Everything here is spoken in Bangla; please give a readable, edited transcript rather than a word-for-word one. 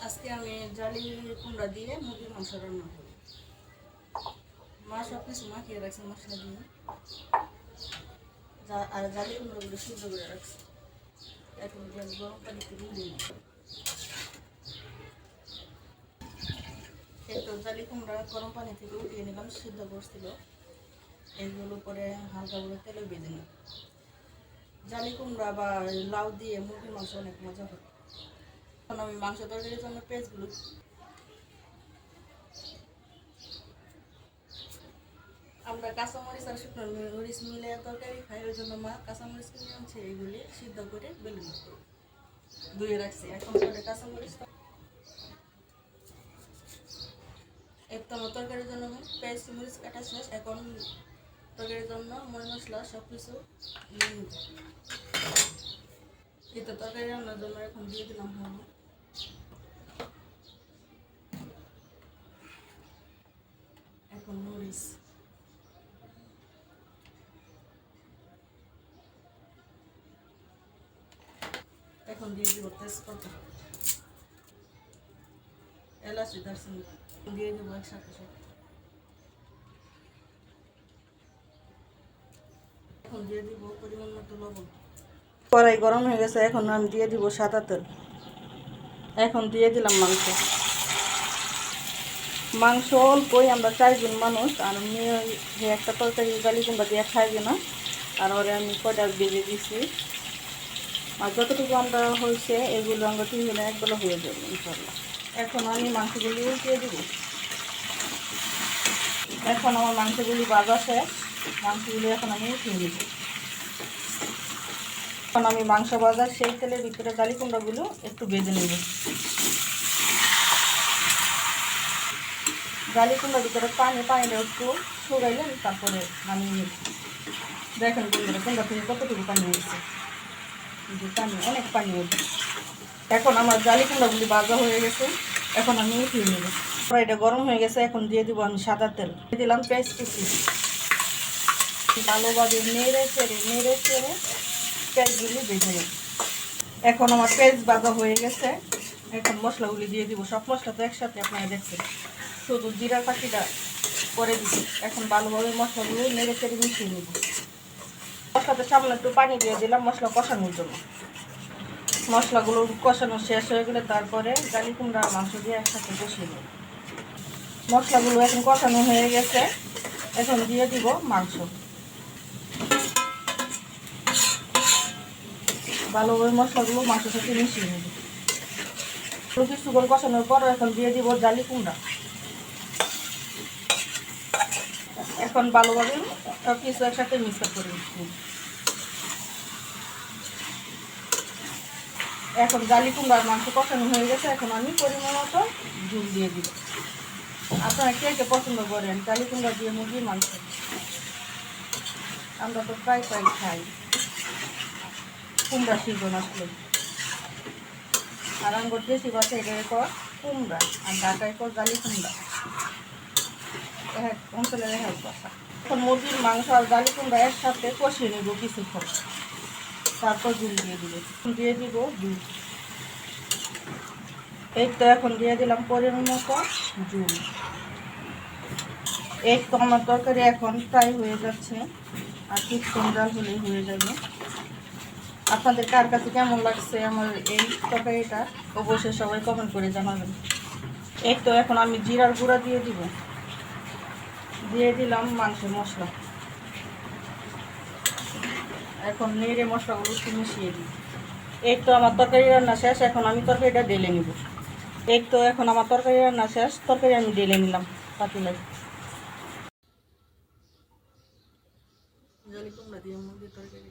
আজকে আমি জালি কুমড়া দিয়ে মুরগির মাংস রান্না করি। মা সব কিছু মাখিয়ে রাখছে মশলা দিয়ে, আর জালি কুমড়াগুলো সিদ্ধ করে রাখছে। এখন আমি গরম পানিতে গুলিয়ে নিই। একটু জালি কুমড়া গরম পানি থেকে উঠিয়ে নিলাম, সিদ্ধ করছিল। এইগুলো পরে হালকা করে তেলে ভেজে নিই। জালি কুমড়া বা লাউ দিয়ে মুরগির মাংস অনেক মজা হয়। এখন আমি মাংস তরকারির জন্য পেঁয়াজগুলো আমরা কাঁচামরিচ আর শুকনো মরিচ মিলে তরকারি খাই, ওই জন্য মা কাঁচামরিচ কিনে আনছে, এইগুলি সিদ্ধ করে বেলুন ধুয়ে রাখছি। এখন পরে কাঁচামরিচ একটু আমার তরকারির জন্য পেঁয়াজ মরিচ কাটা শেষ। এখন তরকারির জন্য ময় মশলা সব কিছু এটা তরকারি রান্নার জন্য এখন দিয়ে দিলাম হলুদ, এখন মরিচ, এখন দিয়ে দিব তেজপাতা, এলাচি, দারচিনি দিয়ে দেবো একসাথে সব। এখন দিয়ে দিব পরিমাণ মতো লবণ। কড়াই গরম হয়ে গেছে, এখন আমি দিয়ে দিব সাদা তেল। এখন দিয়ে দিলাম মাংস অল্পই, আমরা 4 জন মানুষ, আর মেয়ে একটা তরকারি জালি কুমড়া দিয়ে খাইবে না, আর ওরে আমি কয়টা ভেজে দিছি। আর যতটুকু আমরা হয়েছে এগুলো আমরা 3 জনে একবেলা হয়ে যাবে ইনশাল্লাহ। এখন আমি মাংসগুলি উল্টিয়ে দিব। এখন আমার মাংসগুলি ভাজা শেষ, মাংসগুলি এখন আমি উঠিয়ে দিব। এখন আমি মাংস ভাজার সেই তেলের ভিতরে জালি কুমড়াগুলো একটু ভেজে নেব। জালি কুমড়ার ভিতরে পানিটা একটু শুকাইলে তারপরে নামিয়ে নেব। দেখেন বন্ধুরা কুমড়া থেকে কতটুকু পানি হয়েছে, পানি অনেক পানি হয়েছে। এখন আমার জালি কুমড়াগুলি ভাজা হয়ে গেছে, এখন আমি উঠিয়ে নেব। কড়াইটা গরম হয়ে গেছে, এখন দিয়ে দিব আমি সাদা তেল, দিয়ে দিলাম পেঁয়াজ কুচি। ভালোভাবে নেড়ে চেড়ে পেঁয়াজগুলি ভেজে নেব। এখন আমার পেঁয়াজ ভাজা হয়ে গেছে, এখন মশলাগুলি দিয়ে দিব। সব মশলা তো একসাথে আপনারা দেখছেন, শুধু জিরা পাখিটা করে দিব। এখন ভালোভাবে মশলাগুলো নেড়ে চেড়ে মিশিয়ে নেব। মশলাতে সামান্য একটু পানি দিয়ে দিলাম মশলা কষানোর জন্য। মশলাগুলো কষানো শেষ হয়ে গেলে তারপরে জালি কুমড়া মাংস দিয়ে একসাথে কষিয়ে নেব। মশলাগুলো এখন কষানো হয়ে গেছে, এখন দিয়ে দিব মাংস। ভালোভাবে মশলাগুলো মাংসের সাথে মিশিয়ে নেব। কিছুক্ষণ কষানোর পর এখন দিয়ে দিব জালি কুমড়া। এখন ভালোভাবে সব কিছু একসাথে মিক্স করে নেব। এখন জালি কুমড়ার মাংস কষানো হয়ে গেছে, এখন আমি পরিমাণ মতো ঝোল দিয়ে দিব। আপনারা কে কে পছন্দ করেন জালি কুমড়া দিয়ে মুরগির মাংস? আমরা তো প্রায় খাই কুমড়া সিজন আসলে। আর আমার দেশি ভাষা এটা কর কুমড়া, আর ঢাকায় কর জালি কুমড়া, অঞ্চলের এক ভাষা। এখন মুরগির মাংস আর জালি কুমড়া একসাথে কষিয়ে নেব কিছুক্ষণ, তারপর ঝুল দিয়ে দিব দুধ। এই তো এখন দিয়ে দিলাম পরিমাণ মতো ঝুল। এই তো আমার তরকারি এখন ফ্রাই হয়ে যাচ্ছে, আর কিছুক্ষণ জাল হলেই হয়ে যাবে। আপনাদের কার কাছে কেমন লাগছে আমার এই তরকারিটা অবশ্যই সবাই কমেন্ট করে জানাবেন। এই তো এখন আমি জিরার গুঁড়া দিয়ে দিলাম মাংসের মশলা। এখন নেড়ে মশলাগুলো একটু মিশিয়ে দিই। এই তো আমার তরকারি রান্না শেষ, এখন আমি তরকারিটা ঢেলে নিব। এই তো এখন আমার তরকারি রান্না শেষ, তরকারি আমি ঢেলে নিলাম পাতিলায়। জালি কুমড়া দিয়ে মুরগির তরকারি।